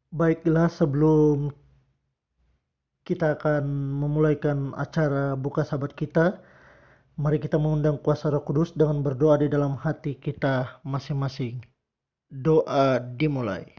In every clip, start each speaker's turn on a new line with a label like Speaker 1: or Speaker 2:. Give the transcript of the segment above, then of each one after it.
Speaker 1: Baiklah, sebelum kita akan memulaikan acara buka sahabat kita, mari kita mengundang kuasa Roh Kudus dengan berdoa di dalam hati kita masing-masing. Doa dimulai.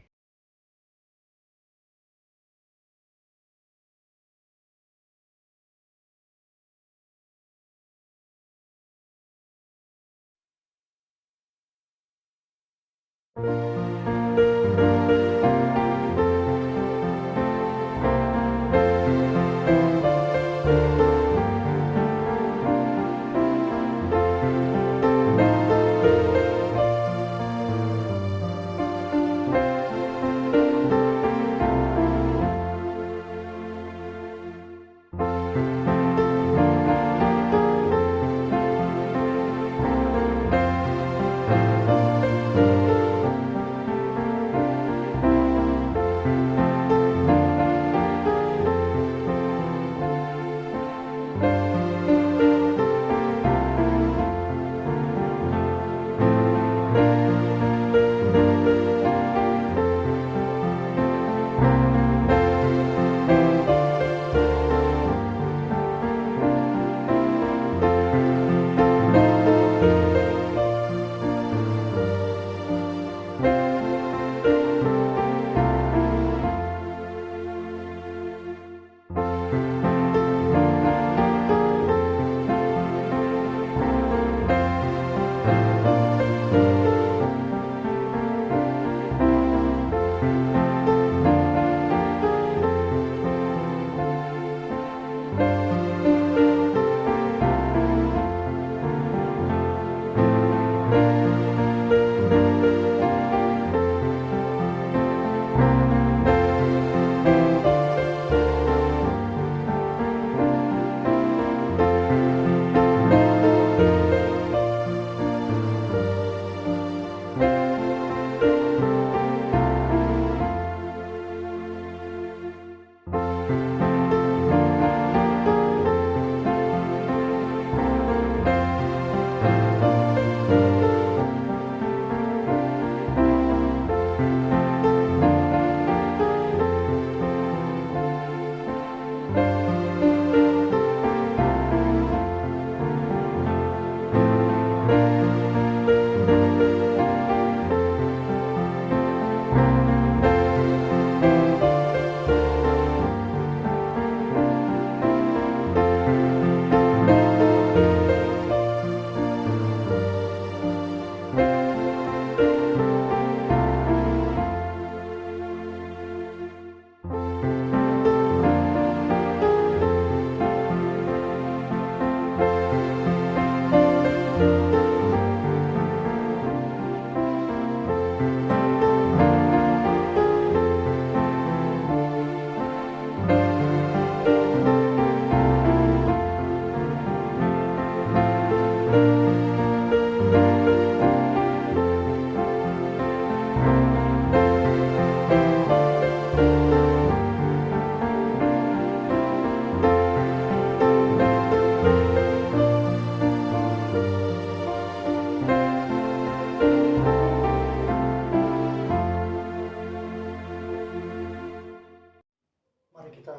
Speaker 1: Mari kita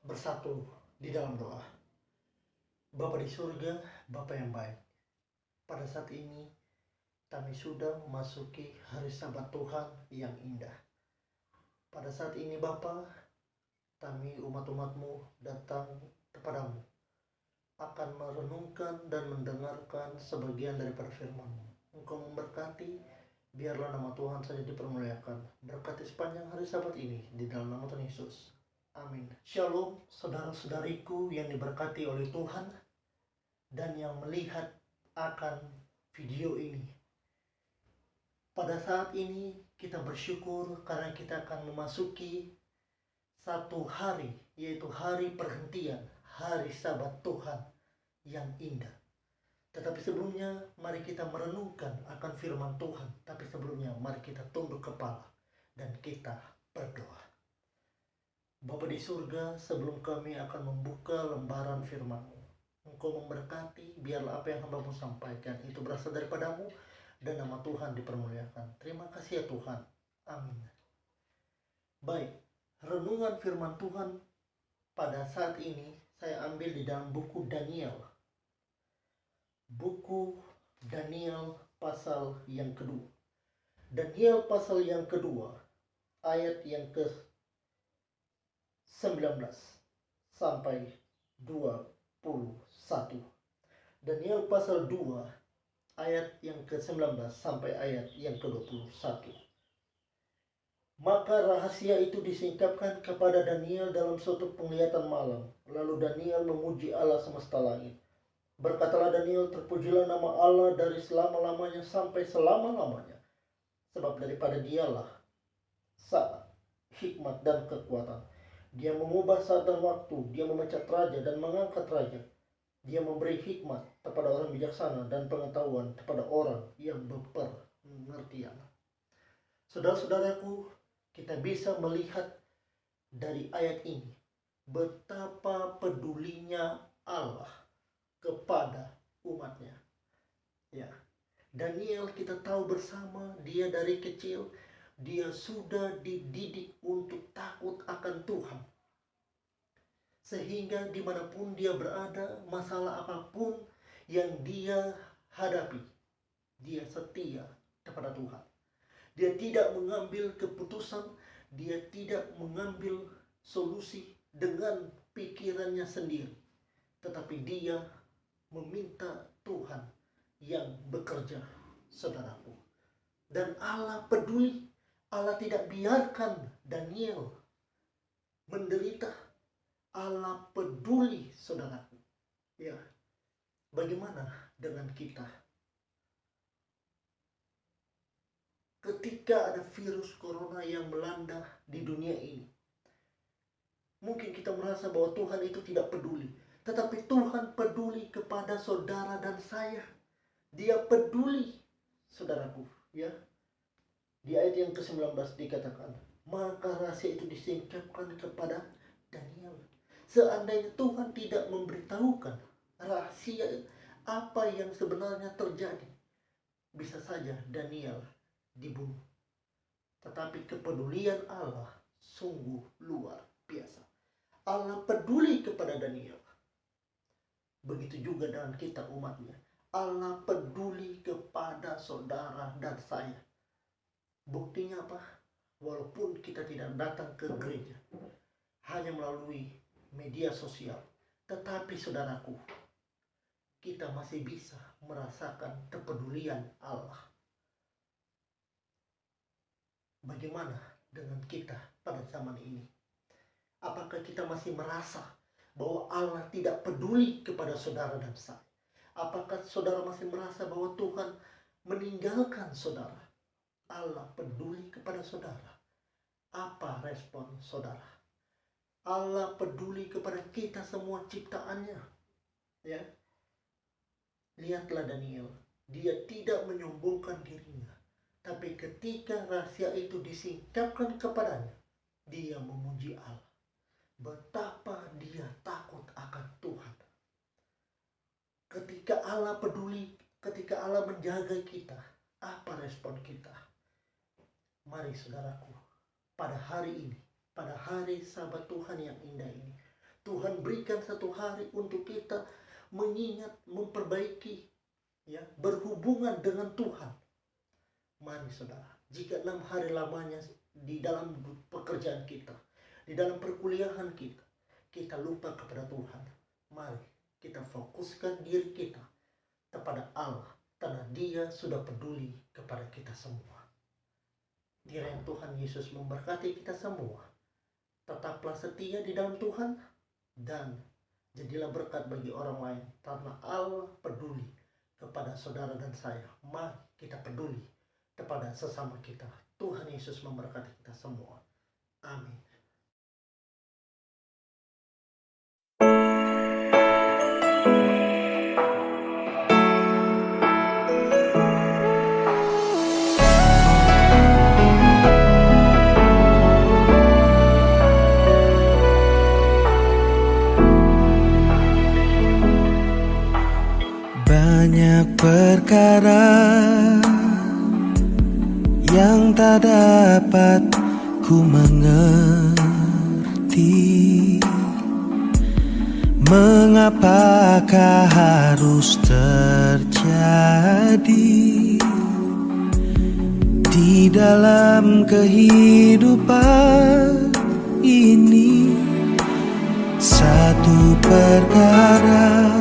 Speaker 1: bersatu di dalam doa. Bapa di surga, Bapa yang baik. Pada saat ini kami sudah memasuki hari Sabat Tuhan yang indah. Pada saat ini Bapa, kami umat-umatmu datang kepadamu akan merenungkan dan mendengarkan sebagian daripada firman-Mu. Engkau memberkati, biarlah nama Tuhan saja dipermuliakan. Berkati sepanjang hari Sabat ini di dalam nama Tuhan Yesus. Amin. Shalom saudara-saudariku yang diberkati oleh Tuhan dan yang melihat akan video ini. Pada saat ini kita bersyukur karena kita akan memasuki satu hari, yaitu hari perhentian, hari Sabat Tuhan yang indah. Tetapi sebelumnya mari kita merenungkan akan firman Tuhan. Tapi sebelumnya mari kita tunduk kepala dan kita berdoa. Bapa di surga, sebelum kami akan membuka lembaran firman-Mu, Engkau memberkati, biarlah apa yang hamba-Mu sampaikan itu berasal daripadamu dan nama Tuhan dipermuliakan. Terima kasih ya Tuhan. Amin. Baik, renungan firman Tuhan pada saat ini saya ambil di dalam buku Daniel. Buku Daniel pasal yang kedua. Daniel pasal yang kedua, ayat yang ke-19 sampai 21. Daniel pasal 2, ayat yang ke-19 sampai ayat yang ke-21. Maka rahasia itu disingkapkan kepada Daniel dalam suatu penglihatan malam. Lalu Daniel memuji Allah semesta langit. Berkatalah Daniel, terpujilah nama Allah dari selama-lamanya sampai selama-lamanya. Sebab daripada dialah saat, hikmat dan kekuatan. Dia mengubah saat dan waktu, dia memecat raja dan mengangkat raja. Dia memberi hikmat kepada orang bijaksana dan pengetahuan kepada orang yang berpengertian. Saudara-saudaraku, kita bisa melihat dari ayat ini betapa pedulinya Allah kepada umatnya. Ya, Daniel kita tahu bersama, dia dari kecil dia sudah dididik untuk takut akan Tuhan. Sehingga dimanapun dia berada, masalah apapun yang dia hadapi, dia setia kepada Tuhan. Dia tidak mengambil keputusan, dia tidak mengambil solusi dengan pikirannya sendiri. Tetapi dia meminta Tuhan yang bekerja, saudaraku. Dan Allah peduli. Allah tidak biarkan Daniel menderita. Allah peduli, saudaraku. Ya, bagaimana dengan kita? Ketika ada virus corona yang melanda di dunia ini, mungkin kita merasa bahwa Tuhan itu tidak peduli. Tetapi Tuhan peduli kepada saudara dan saya. Dia peduli, saudaraku. Ya, di ayat yang ke-19 dikatakan, maka rahasia itu disingkapkan kepada Daniel. Seandainya Tuhan tidak memberitahukan rahasia apa yang sebenarnya terjadi, bisa saja Daniel dibunuh. Tetapi kepedulian Allah sungguh luar biasa. Allah peduli kepada Daniel. Begitu juga dengan kita umatnya. Allah peduli kepada saudara dan saya. Buktinya apa? Walaupun kita tidak datang ke gereja, hanya melalui media sosial, tetapi saudaraku, kita masih bisa merasakan kepedulian Allah. Bagaimana dengan kita pada zaman ini? Apakah kita masih merasa bahwa Allah tidak peduli kepada saudara dan saya? Apakah saudara masih merasa bahwa Tuhan meninggalkan saudara? Allah peduli kepada saudara. Apa respon saudara? Allah peduli kepada kita semua ciptaannya. Ya. Lihatlah Daniel, dia tidak menyombongkan dirinya. Tapi ketika rahasia itu disingkapkan kepadanya, dia memuji Allah. Betapa dia takut akan Tuhan. Ketika Allah peduli, ketika Allah menjaga kita, apa respon kita? Mari saudaraku, pada hari ini, pada hari Sabat Tuhan yang indah ini, Tuhan berikan satu hari untuk kita mengingat, memperbaiki, ya, berhubungan dengan Tuhan. Mari saudara, jika 6 hari lamanya di dalam pekerjaan kita, di dalam perkuliahan kita, kita lupa kepada Tuhan, mari kita fokuskan diri kita kepada Allah, karena Dia sudah peduli kepada kita semua. Kiranya Tuhan Yesus memberkati kita semua. Tetaplah setia di dalam Tuhan dan jadilah berkat bagi orang lain, karena Allah peduli kepada saudara dan saya. Mari kita peduli kepada sesama kita. Tuhan Yesus memberkati kita semua. Amin.
Speaker 2: Banyak perkara yang tak dapat Ku mengerti mengapakah harus terjadi di dalam kehidupan ini. Satu perkara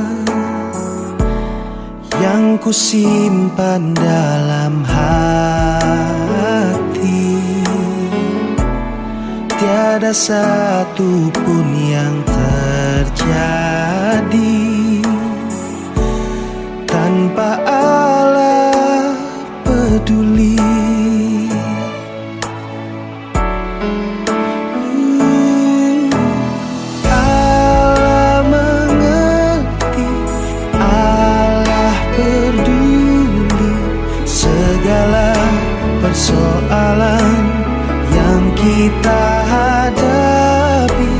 Speaker 2: yang ku simpan dalam hati, tiada satu pun yang terjadi tanpa Allah peduli. Allah mengerti, Allah peduli segala persoalan yang kita hadapi.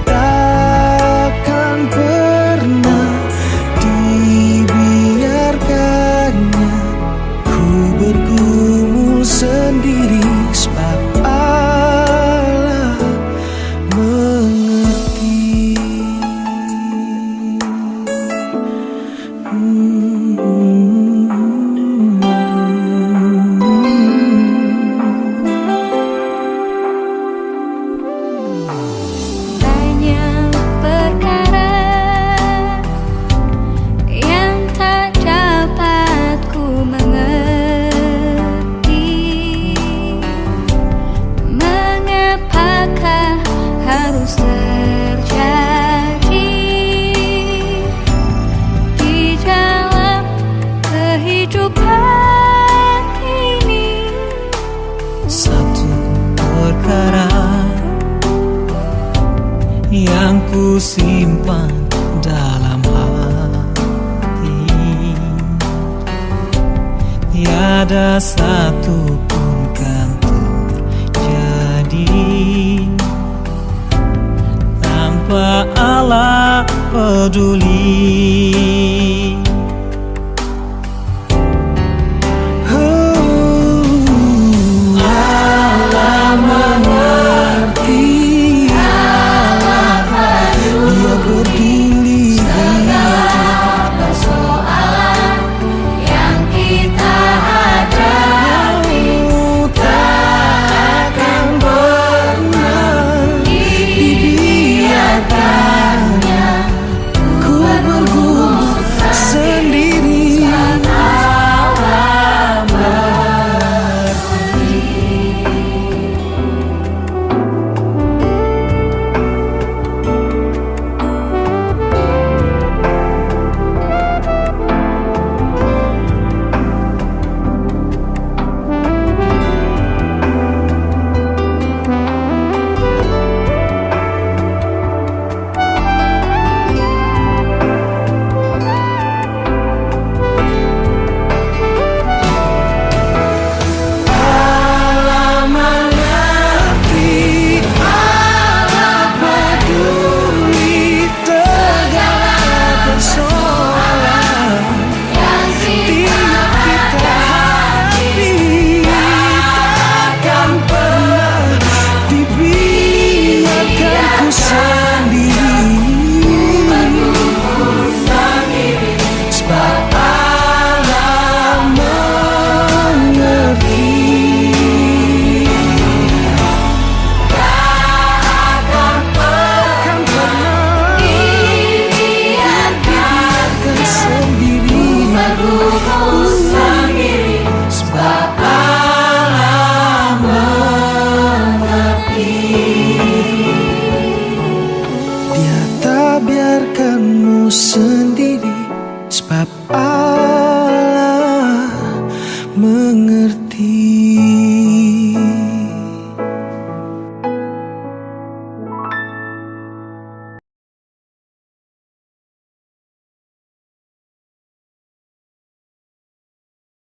Speaker 2: Takkan pernah dibiarkannya ku bergumul sendiri, sebab Allah mengerti.
Speaker 3: Banyak perkara yang tak dapat ku mengerti. Mengapakah harus terjadi di dalam kehidupan ini?
Speaker 2: Satu perkara yang ku simpan dalam hati, tiada satu pun kan terjadi tanpa Allah peduli. Allah mengerti, Dia peduli
Speaker 3: Persoalan yang kita hadapi,
Speaker 2: takkan pernah
Speaker 3: dibiarkannya
Speaker 2: ku bergumul sendiri.
Speaker 3: Allah
Speaker 2: mengerti, Allah peduli segala persoalan
Speaker 3: yang kita
Speaker 2: kita hadapi. Takkan pernah dibiarkan ku sendiri, sebab Allah mengerti. Takkan pernah dibiarkan sendiri, sebab Allah mengerti. Dia tak biarkanmu sendiri, sebab